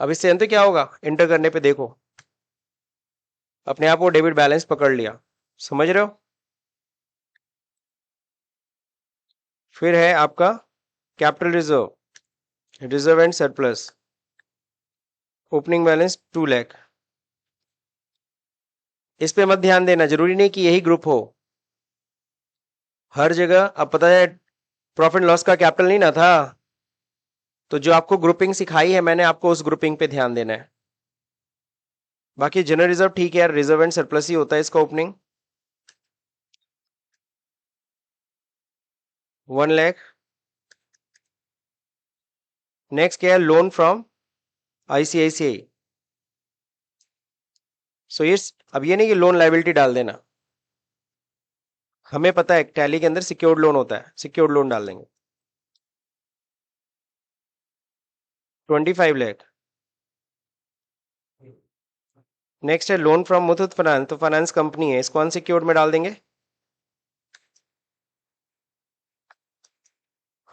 अब इससे अंत क्या होगा? इंटर करने पे देखो अपने आप वो डेबिट बैलेंस पकड़ लिया। समझ रहे हो? फिर है आपका capital reserve, reserve and surplus. Opening balance 2 lakh. इस पे मत ध्यान देना, जरूरी नहीं कि यही ग्रुप हो हर जगह। अब पता है प्रॉफिट लॉस का कैपिटल नहीं ना था, तो जो आपको ग्रुपिंग सिखाई है मैंने आपको उस ग्रुपिंग पे ध्यान देना है। बाकी जनरल रिजर्व ठीक है यार, रिजर्व एंड सरप्लस ही होता है इसका ओपनिंग। 1 लाख। नेक्स्ट क्या है? Loan from ICICI. सो ये अब ये नहीं कि लोन लाइबिलिटी डाल देना, हमें पता है टैली के अंदर सिक्योर्ड लोन होता है, सिक्योर्ड लोन डाल देंगे। 25 लाख। नेक्स्ट है लोन फ्रॉम मुथूट फाइनेंस, तो फाइनेंस कंपनी है, इसको अनसिक्योर्ड में डाल देंगे।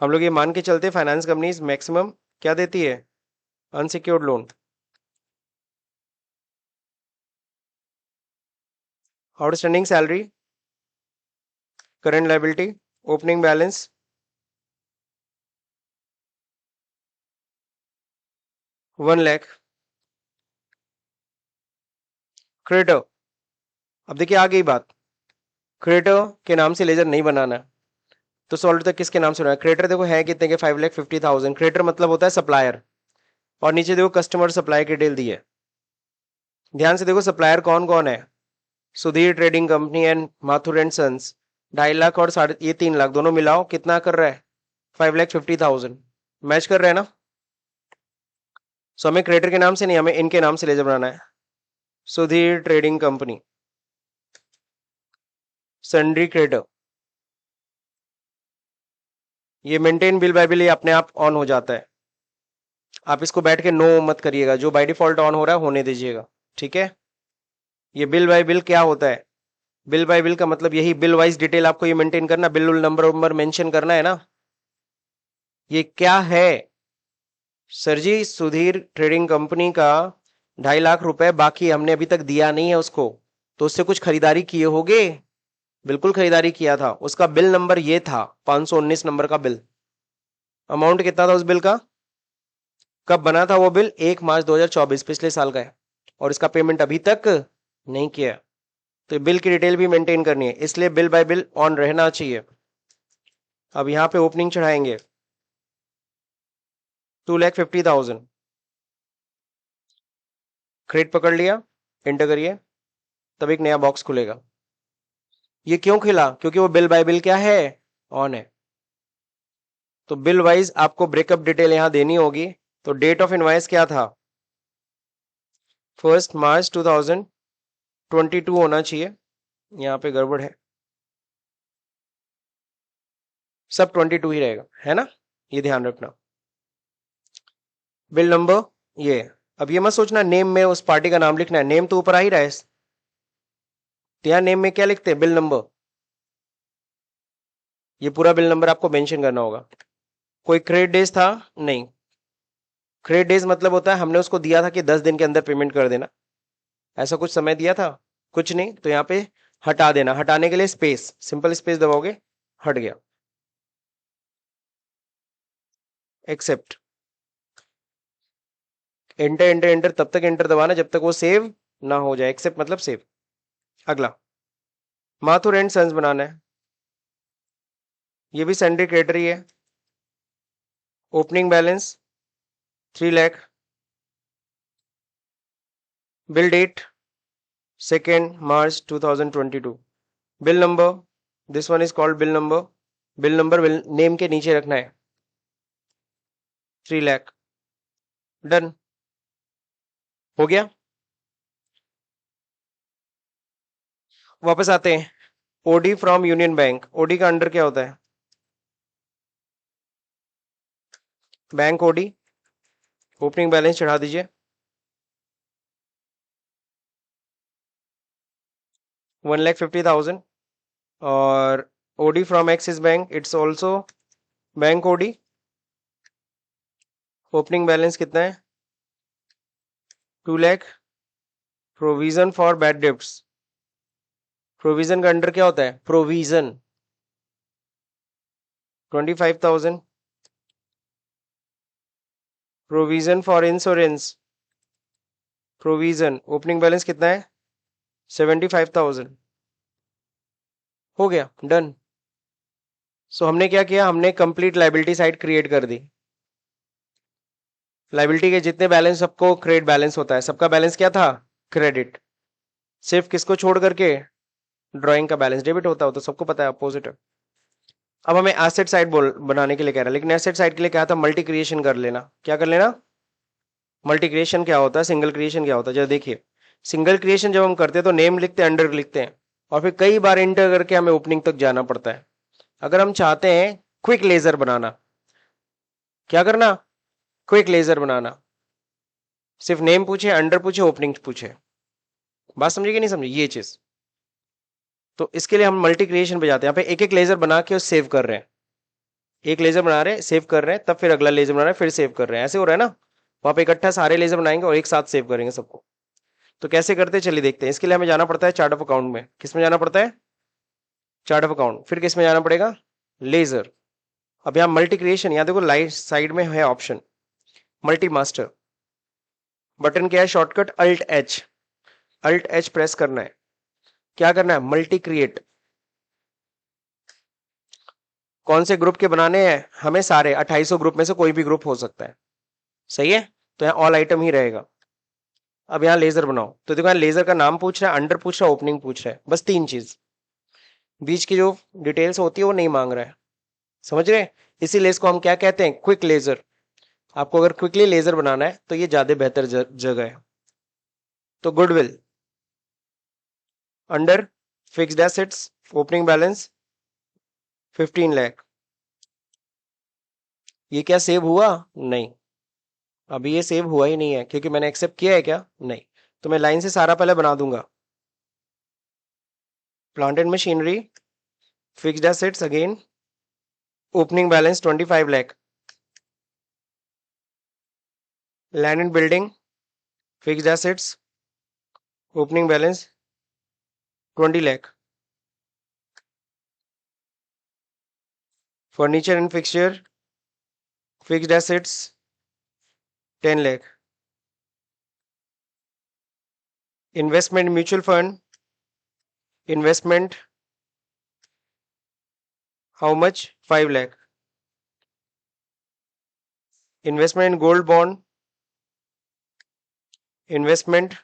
हम लोग ये मान के चलते फाइनेंस कंपनी मैक्सिमम क्या देती है? Unsecured loan. Outstanding salary, current liability, opening balance 1 lakh. Creditor, अब देखिए आ गई बात, क्रेडिटर के नाम से लेजर नहीं बनाना। तो सॉल्व तक किसके नाम से बनाना? क्रेडिटर देखो है कितने के? 5,50,000। क्रेडिटर मतलब होता है सप्लायर, और नीचे देखो कस्टमर सप्लाई की डिटेल दी है। ध्यान से देखो सप्लायर कौन कौन है? Sudhir trading company and Mathur and sons. 2.5 lakh और साढ़े ये 3 लाख दोनों मिलाओ कितना कर रहा है? 5,50,000 मैच कर रहे हैं ना। सो हमें क्रेडिटर के नाम से नहीं, हमें इनके नाम से लेजर बनाना है। Sudhir trading company, sundry creditor, ये मेंटेन बिल बाय बिल ये अपने आप ऑन हो जाता है। आप इसको बैठ के नो मत करिएगा, जो बाय डिफॉल्ट ऑन हो रहा है होने दीजिएगा, ठीक है। ये बिल बाय बिल क्या होता है? बिल बाय बिल का मतलब यही, बिल वाइज डिटेल आपको ये मेंटेन करना, बिल नंबर नंबर मेंशन करना है ना। ये क्या है सर जी? सुधीर ट्रेडिंग कंपनी का 2.5 लाख रुपए बाकी, हमने अभी तक दिया नहीं है उसको, तो उससे कुछ खरीदारी किए होगे? बिल्कुल खरीदारी किया था, उसका बिल नंबर ये था 519 नंबर का बिल। अमाउंट कितना था उस बिल का? कब बना था वो बिल? 1 मार्च 2024, पिछले साल का है, और इसका पेमेंट अभी तक नहीं किया। तो बिल की डिटेल भी मेंटेन करनी है, इसलिए बिल बाय बिल ऑन रहना चाहिए। अब यहां पे ओपनिंग चढ़ाएंगे 2,50,000, क्रेडिट पकड़ लिया, एंटर करिए, तब एक नया बॉक्स खुलेगा। ये क्यों खुला? क्योंकि वो बिल बाय बिल क्या है? ऑन है। तो बिल वाइज आपको ब्रेकअप डिटेल यहां देनी होगी। तो डेट ऑफ इनवाइस क्या था? 1 मार्च 2022 होना चाहिए, यहाँ पे गड़बड़ है, सब 22 ही रहेगा, है ना, ये ध्यान रखना। बिल नंबर ये, अब ये मत सोचना नेम में उस पार्टी का नाम लिखना है, नेम तो ऊपर आ ही रहा है, तो यहाँ नेम में क्या लिखते हैं? Bill number. ये पूरा बिल नंबर आपको मेंशन करना होगा। कोई क्रेडिट डेज था? नहीं। क्रेडिट डेज मतलब होता है हमने उसको दिया था कि 10 दिन के अंदर पेमेंट कर देना, ऐसा कुछ समय दिया था? कुछ नहीं, तो यहाँ पे हटा देना, हटाने के लिए स्पेस, सिंपल स्पेस दबाओगे, हट गया। एक्सेप्ट, एंटर एंटर एंटर, तब तक एंटर दबाना जब तक वो सेव ना हो जाए। एक्सेप्ट मतलब सेव। अगला माथुर एंड सन्स बनाना है, ये भी सन्ड्री क्रेडिटर ही है। Opening balance 3 lakh, bill date 2 March 2022, bill number, this one is called bill number, bill number name के नीचे रखना है, 3 लाख, डन हो गया। वापस आते हैं, OD from Union Bank. OD का अंडर क्या होता है? Bank OD. ओपनिंग बैलेंस चढ़ा दीजिए 1,50,000, और OD from Axis Bank, it's also bank OD. Opening balance कितना है? 2 lakh. Provision for bad debts, provision का अंडर क्या होता है? Provision 25,000। Provision for insurance, provision, opening balance कितना है? 75,000। हो गया, डन। सो हमने क्या किया? हमने कंप्लीट लाइबिलिटी साइड क्रिएट कर दी। लाइबिलिटी के जितने बैलेंस, सबको क्रेडिट बैलेंस होता है, सबका बैलेंस क्या था? क्रेडिट। सिर्फ किसको छोड़ करके? ड्राइंग का बैलेंस डेबिट होता हो, तो सबको पता है अपोजिट है। अब हमें एसेट साइड बनाने के लिए कह रहा है, लेकिन एसेट साइड के लिए क्या था? मल्टी क्रिएशन कर लेना। क्या कर लेना? मल्टी क्रिएशन क्या होता है, सिंगल क्रिएशन क्या होता है? जरा देखिए, सिंगल क्रिएशन जब हम करते हैं तो नेम लिखते हैं, अंडर लिखते हैं, और फिर कई बार एंटर करके हमें ओपनिंग तक जाना पड़ता है। अगर हम चाहते हैं क्विक लेजर बनाना, क्या करना? क्विक लेजर बनाना, सिर्फ नेम पूछे, अंडर पूछे, ओपनिंग पूछे। बात समझी कि नहीं समझी ये चीज? तो इसके लिए हम मल्टी क्रिएशन पे जाते हैं, यहाँ पे एक एक लेजर बना के सेव कर रहे हैं, एक लेजर बना रहे हैं, सेव कर रहे हैं, तब फिर अगला लेजर बना रहे हैं, फिर सेव कर रहे हैं, ऐसे हो रहा है ना। वहां पे इकट्ठा सारे लेजर बनाएंगे और एक साथ सेव करेंगे सबको। तो कैसे करते हैं चलिए देखते हैं। इसके लिए हमें जाना पड़ता है चार्ट ऑफ अकाउंट में। किस में जाना पड़ता है? Chart of account. फिर किस में जाना पड़ेगा? लेजर। अब यहाँ मल्टी क्रिएशन, यहाँ देखो लाइट साइड में है ऑप्शन मल्टी मास्टर। बटन क्या है? Shortcut alt H, alt H press करना है। क्या करना है? Multi create. कौन से ग्रुप के बनाने हैं हमें? सारे 2800 ग्रुप में से कोई भी ग्रुप हो सकता है, सही है। तो यहाँ ऑल आइटम ही रहेगा। अब यहाँ लेजर बनाओ, तो देखो यहाँ लेजर का नाम पूछ रहा है, अंडर पूछ रहा है, ओपनिंग पूछ रहा है, बस 3 चीज। बीच की जो डिटेल्स होती है वो नहीं मांग रहा है, समझ रहे? इसीलिए इसको हम क्या कहते हैं, क्विक लेजर। आपको अगर क्विकली लेजर बनाना है तो ये ज्यादा बेहतर जगह है। तो goodwill under fixed assets opening balance 15 lakh. ये क्या सेव हुआ? नहीं, अभी ये सेव हुआ ही नहीं है क्योंकि मैंने एक्सेप्ट किया है क्या? नहीं। तो मैं लाइन से सारा पहले बना दूंगा। Plant and machinery fixed assets again opening balance 25 lakh. Land and building fixed assets opening balance 20 lakh. Furniture and fixture fixed assets 10 lakh. Investment mutual fund investment how much? 5 lakh. Investment in gold bond investment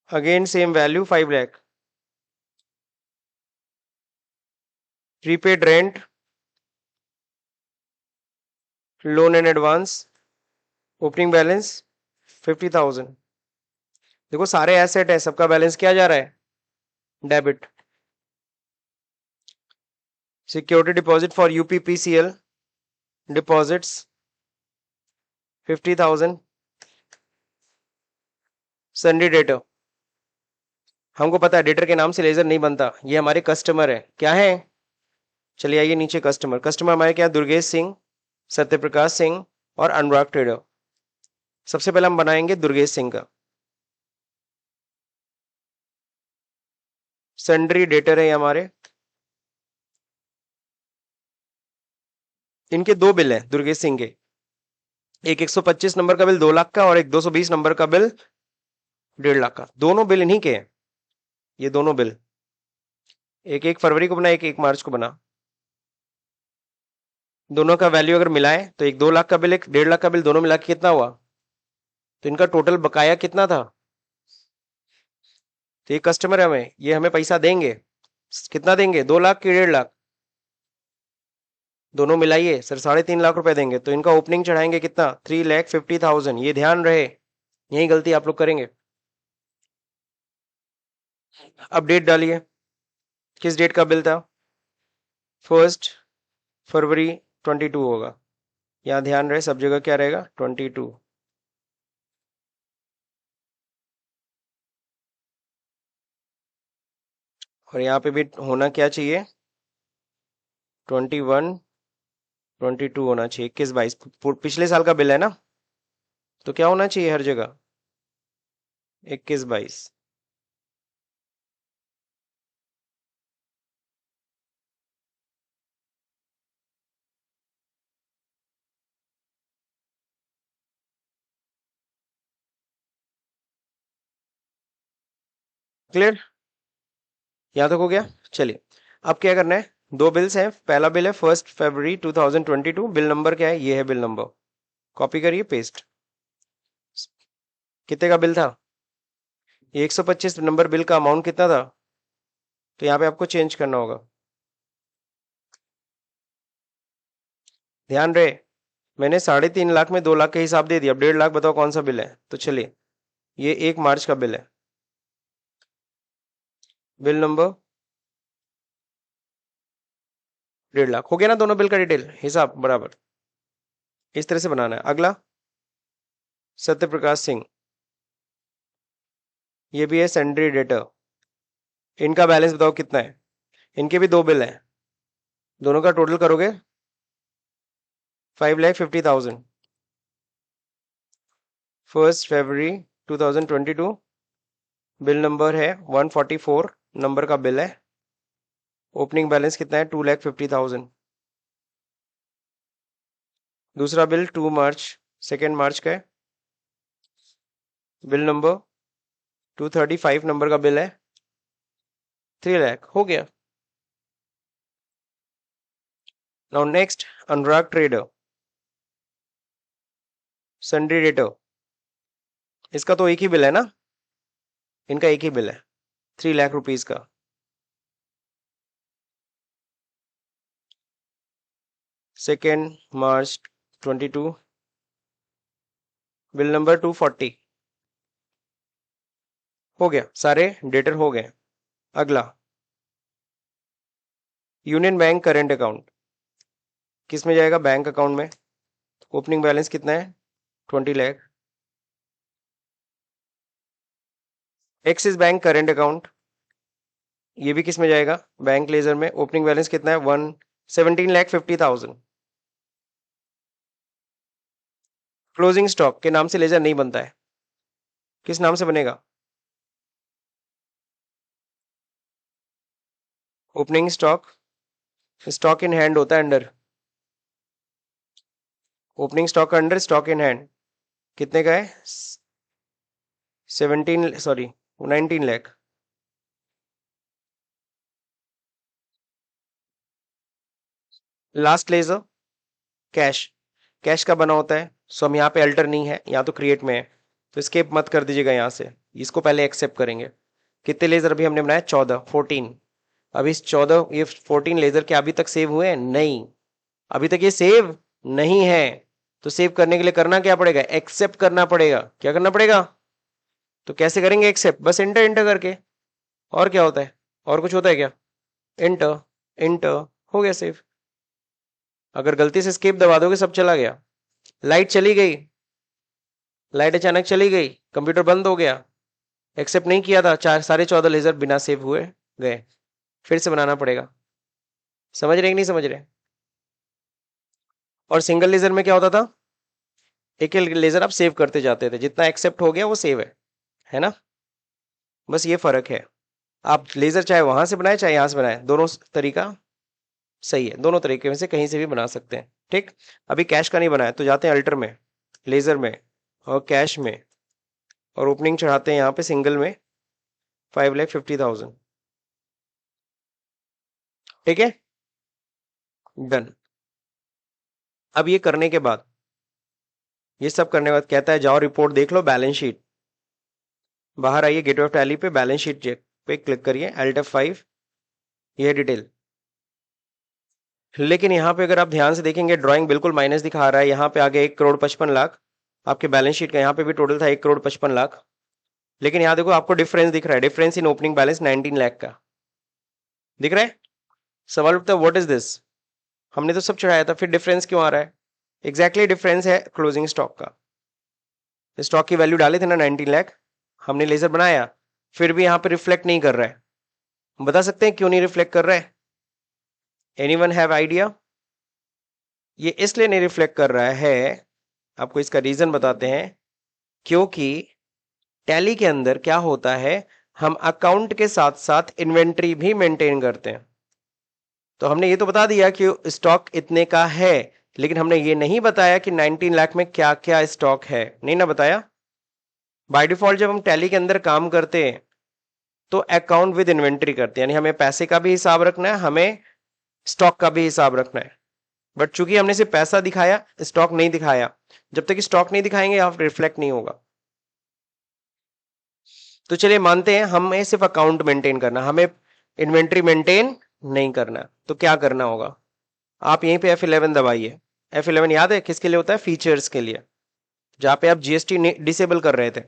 again same value 5 lakh. Prepaid rent loan and advance opening balance 50,000। देखो सारे asset है, सबका balance क्या जा रहा है? Debit. Security deposit for UPPCL deposits 50,000। सन्डी debtor, हमको पता है डेटर के नाम से लेजर नहीं बनता, ये हमारे कस्टमर है। क्या है? चलिए आइए नीचे कस्टमर। कस्टमर हमारे क्या? दुर्गेश सिंह, सत्यप्रकाश सिंह और अनुराग ट्रेडर। सबसे पहले हम बनाएंगे दुर्गेश सिंह का। सन्ड्री डेटर है हमारे। इनके दो बिल हैं दुर्गेश सिंह के, एक 125 नंबर का बिल 2 लाख का और एक 220 नंबर का बिल 1.5 लाख का। दोनों बिल इन्हीं के हैं, ये दोनों बिल। एक 1 फरवरी को बना, एक 1 मार्च को बना। दोनों का वैल्यू अगर मिलाए तो एक 2 लाख का बिल, एक 1.5 लाख का बिल, दोनों मिला के कितना हुआ? तो इनका टोटल बकाया कितना था? तो ये कस्टमर है, हमें ये हमें पैसा देंगे। कितना देंगे? 2 लाख की 1.5 लाख? दोनों मिलाइए सर, 3.5 लाख रुपए देंगे। तो इनका ओपनिंग चढ़ाएंगे कितना? 3,50,000। ये ध्यान रहे, यही गलती आप लोग करेंगे। अब डेट डालिए, किस डेट का बिल था? 1 फरवरी 22 होगा। यहाँ ध्यान रहे, सब जगह क्या रहेगा? 22। और यहाँ पे भी होना क्या चाहिए? 21 22 होना चाहिए। 21 22 पिछले साल का बिल है ना, तो क्या होना चाहिए हर जगह? 21 22। क्लियर? यहाँ तक हो गया। चलिए अब क्या करना है, दो बिल्स हैं। पहला बिल है 1 फरवरी 2022, बिल नंबर क्या है? ये है बिल नंबर। कॉपी करिए, पेस्ट। कितने का बिल था? 125 नंबर बिल का अमाउंट कितना था? तो यहाँ पे आपको चेंज करना होगा। ध्यान रहे, मैंने 3.5 लाख में 2 लाख के हिसाब दे दिया। अब 1.5 लाख बताओ कौन सा बिल है? तो चलिए, ये 1 मार्च का बिल है। बिल नंबर 1.5 लाख हो गया ना? दोनों बिल का डिटेल हिसाब बराबर इस तरह से बनाना है। अगला सत्यप्रकाश सिंह, ये भी है सन्ड्री डेटर। इनका बैलेंस बताओ कितना है? इनके भी दो बिल हैं, दोनों का टोटल करोगे 5,50,000। 1 फरवरी 2022, बिल नंबर है 144 नंबर का बिल है। ओपनिंग बैलेंस कितना है? 2,50,000। दूसरा बिल 2 मार्च, 2 मार्च का है। बिल नंबर 235 नंबर का बिल है, 3 लाख हो गया। नाउ नेक्स्ट, अनुराग ट्रेडर सन्ड्री डेटर। इसका तो एक ही बिल है ना, इनका एक ही बिल है 3 लाख रुपीज का। 2 मार्च 22, बिल नंबर 240 हो गया, सारे डेटर हो गए। अगला यूनियन बैंक करेंट अकाउंट किस में जाएगा? बैंक अकाउंट में। ओपनिंग बैलेंस कितना है? 20 lakh. Axis bank current account ये भी किस में जाएगा? बैंक लेजर में। ओपनिंग बैलेंस कितना है? 17,50,000। क्लोजिंग स्टॉक के नाम से लेजर नहीं बनता है, किस नाम से बनेगा? Opening stock, stock in hand होता है अंडर। ओपनिंग स्टॉक का अंडर स्टॉक इन हैंड कितने का है? 19 lakh. Last ledger cash, cash का बना होता है। सो हम यहाँ पे अल्टर नहीं है, यहाँ तो क्रिएट में है, तो स्केप मत कर दीजिएगा यहाँ से, इसको पहले एक्सेप्ट करेंगे। कितने लेजर अभी हमने बनाया? 14, 14। अभी इस 14 ये 14 लेजर के अभी तक सेव हुए हैं? नहीं, अभी तक ये सेव नहीं है। तो सेव करने के लिए करना क्या पड़ेगा? एक्सेप्ट करना पड़ेगा। क्या करना पड़ेगा? तो कैसे करेंगे एक्सेप्ट? बस इंटर इंटर करके। और क्या होता है? और कुछ होता है क्या? इंटर इंटर, हो गया सेव। अगर गलती से स्केप दबा दोगे सब चला गया। लाइट चली गई, लाइट अचानक चली गई, कंप्यूटर बंद हो गया, एक्सेप्ट नहीं किया था, सारे 14 लेजर बिना सेव हुए गए। फिर से बनाना पड़ेगा। समझ रहे कि नहीं समझ रहे? और सिंगल लेजर में क्या होता था? एक एक लेजर आप सेव करते जाते थे, जितना एक्सेप्ट हो गया वो सेव है ना? बस ये फर्क है। आप लेजर चाहे वहां से बनाए चाहे यहां से बनाए, दोनों तरीका सही है, दोनों तरीके में से कहीं से भी बना सकते हैं। ठीक, अभी कैश का नहीं बनाया तो जाते हैं अल्टर में, लेजर में और कैश में, और ओपनिंग चढ़ाते हैं यहाँ पे सिंगल में 5,50,000। ठीक है, डन। अब ये करने के बाद, ये सब करने के बाद कहता है जाओ रिपोर्ट देख लो, बैलेंस शीट। बाहर आइए, गेटवे ऑफ टैली पे बैलेंस शीट चेक पे क्लिक करिए, Alt F5, ये डिटेल। लेकिन यहाँ पे अगर आप ध्यान से देखेंगे ड्राइंग बिल्कुल माइनस दिखा रहा है। यहाँ पे आगे 1,55,00,000 आपके बैलेंस शीट का, यहाँ पे भी टोटल था 1,55,00,000। लेकिन यहाँ देखो आपको डिफरेंस दिख रहा है, difference in opening balance 19 lakh का दिख रहा है। सवाल उठता है व्हाट इज दिस, हमने तो सब चढ़ाया था, फिर डिफरेंस क्यों आ रहा है? एग्जैक्टली डिफरेंस है क्लोजिंग स्टॉक का। स्टॉक की वैल्यू डाले थे ना 19 लाख, हमने लेजर बनाया, फिर भी यहाँ पे रिफ्लेक्ट नहीं कर रहा है। बता सकते हैं क्यों नहीं रिफ्लेक्ट कर रहा है? Anyone have idea? ये इसलिए नहीं रिफ्लेक्ट कर रहा है, आपको इसका रीजन बताते हैं। क्योंकि टैली के अंदर क्या होता है, हम अकाउंट के साथ साथ इन्वेंट्री भी मेंटेन करते हैं। तो हमने ये तो बता दिया कि स्टॉक इतने का है, लेकिन हमने ये नहीं बताया कि 19 लाख में क्या क्या स्टॉक है, नहीं ना बताया। बाय डिफॉल्ट जब हम टैली के अंदर काम करते हैं तो अकाउंट विद इन्वेंट्री करते हैं, यानी हमें पैसे का भी हिसाब रखना है, हमें स्टॉक का भी हिसाब रखना है। बट चूंकि हमने सिर्फ पैसा दिखाया, स्टॉक नहीं दिखाया, जब तक स्टॉक नहीं दिखाएंगे यहाँ रिफ्लेक्ट नहीं होगा। तो चलिए मानते हैं हमें सिर्फ अकाउंट मेंटेन करना, हमें इन्वेंट्री मेंटेन नहीं करना। तो क्या करना होगा? आप यहीं पे F11 दबाइए। F11 याद है किसके लिए होता है? फीचर्स के लिए। जहां पे आप जीएसटी डिसेबल कर रहे थे,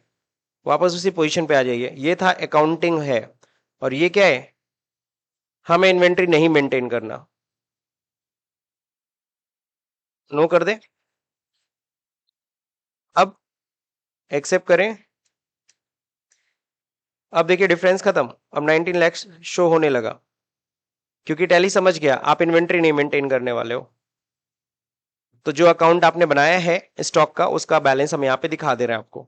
वापस उसी पोजीशन पे आ जाइए। ये था अकाउंटिंग है, और ये क्या है? हमें इन्वेंट्री नहीं मेंटेन करना। नो कर दे। अब एक्सेप्ट करें। अब देखिए डिफरेंस खत्म, अब 19 लाख शो होने लगा, क्योंकि टैली समझ गया आप इन्वेंट्री नहीं मेंटेन करने वाले हो। तो जो अकाउंट आपने बनाया है स्टॉक का, उसका बैलेंस हम यहाँ पे दिखा दे रहे हैं आपको।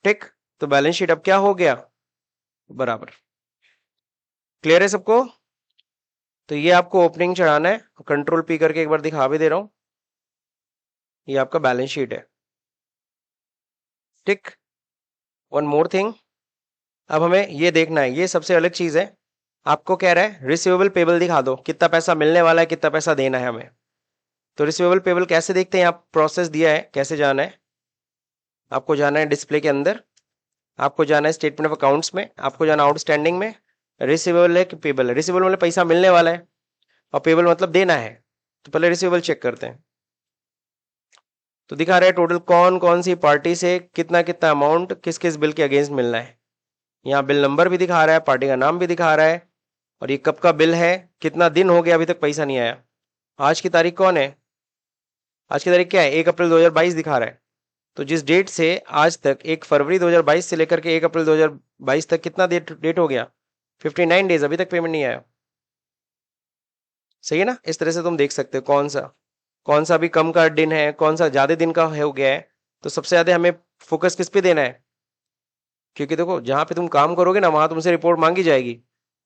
ठीक, तो बैलेंस शीट अब क्या हो गया? बराबर। क्लियर है सबको? तो ये आपको ओपनिंग चढ़ाना है, कंट्रोल पी करके एक बार दिखा भी दे रहा हूं, ये आपका बैलेंस शीट है। ठीक, वन मोर थिंग, अब हमें ये देखना है, ये सबसे अलग चीज है। आपको कह रहा है रिसीवेबल पेबल दिखा दो, कितना पैसा मिलने वाला है, कितना पैसा देना है हमें। तो रिसीवेबल पेबल कैसे देखते हैं? आप प्रोसेस दिया है, कैसे जाना है? आपको जाना है डिस्प्ले के अंदर, आपको जाना है स्टेटमेंट ऑफ अकाउंट्स में, आपको जाना आउटस्टैंडिंग में। रिसीवेबल है कि पेबल है? रिसीवेबल मतलब पैसा मिलने वाला है, और पेबल मतलब देना है। तो पहले रिसीवेबल चेक करते हैं। तो दिखा रहा है टोटल कौन कौन सी पार्टी से कितना कितना अमाउंट किस किस बिल के अगेंस्ट मिलना है। यहाँ बिल नंबर भी दिखा रहा है, पार्टी का नाम भी दिखा रहा है, और ये कब का बिल है, कितना दिन हो गया अभी तक पैसा नहीं आया। आज की तारीख कौन है, आज की तारीख क्या है, 1 अप्रैल 2022 दिखा रहा है। तो जिस डेट से आज तक 1 फरवरी 2022 से लेकर के 1 अप्रैल 2022 तक कितना डेट हो गया, 59 डेज, अभी तक पेमेंट नहीं आया। सही है ना। इस तरह से तुम देख सकते हो कौन सा भी कम का दिन है, कौन सा ज्यादा दिन का हो गया है। तो सबसे ज्यादा हमें फोकस किस पे देना है, क्योंकि देखो जहां पे तुम काम करोगे ना वहां तुमसे रिपोर्ट मांगी जाएगी,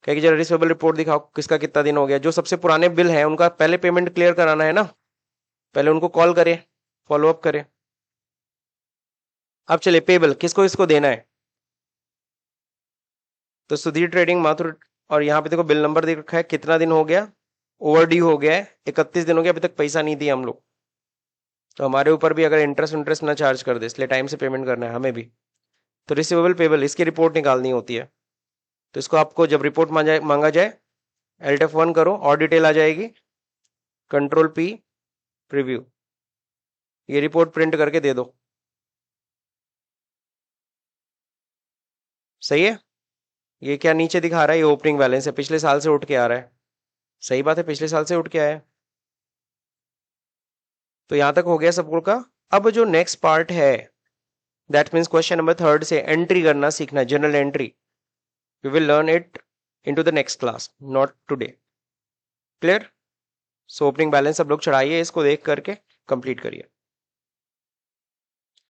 कहेगी जरा रिसीवेबल रिपोर्ट दिखाओ किसका कितना दिन हो गया। जो सबसे पुराने बिल है उनका पहले पेमेंट क्लियर कराना है ना, पहले उनको कॉल करे, फॉलो अप करे। अब चले पेबल किसको किसको देना है। तो सुधीर ट्रेडिंग माथुर, और यहाँ पे देखो बिल नंबर देख रखा है, कितना दिन हो गया, ओवर ड्यू हो गया है, 31 दिन हो गया, अभी तक पैसा नहीं दिया हम लोग। तो हमारे ऊपर भी अगर इंटरेस्ट ना चार्ज कर दे, इसलिए टाइम से पेमेंट करना है हमें भी। तो रिसीवेबल पेबल इसकी रिपोर्ट निकालनी होती है। तो इसको आपको जब रिपोर्ट मांगा जाए Alt F1 करो, और डिटेल आ जाएगी, कंट्रोल P प्रीव्यू, ये रिपोर्ट प्रिंट करके दे दो। सही है। ये क्या नीचे दिखा रहा है, ये ओपनिंग बैलेंस है, पिछले साल से उठ के आ रहा है। सही बात है, पिछले साल से उठ के आया है। तो यहां तक हो गया सब का। अब जो नेक्स्ट पार्ट है, दैट मीन्स क्वेश्चन नंबर 3 से एंट्री करना सीखना, general entry. We will learn it in to the next class, not today. Clear. So opening balance सब लोग चढ़ाइए, इसको देख करके कंप्लीट करिए।